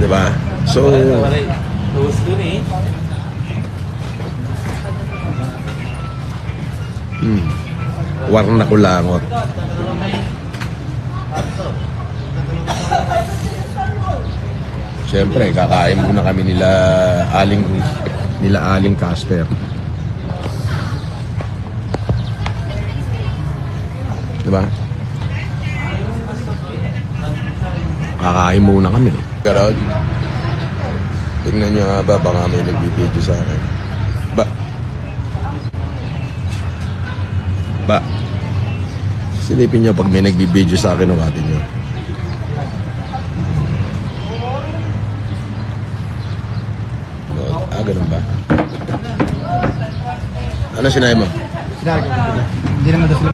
Diba? So, warna kulangot. Siyempre, kakain muna kami nila Aling Casper. Diba? Kakain muna kami. Garod. Tingnan nyo nga ba, baka may nagbibideo sa akin. Ba, silipin nyo pag may nagbibideo sa akin, umatin nyo. Ganun ba? Ano sinabi mo? Hindi naman daw sila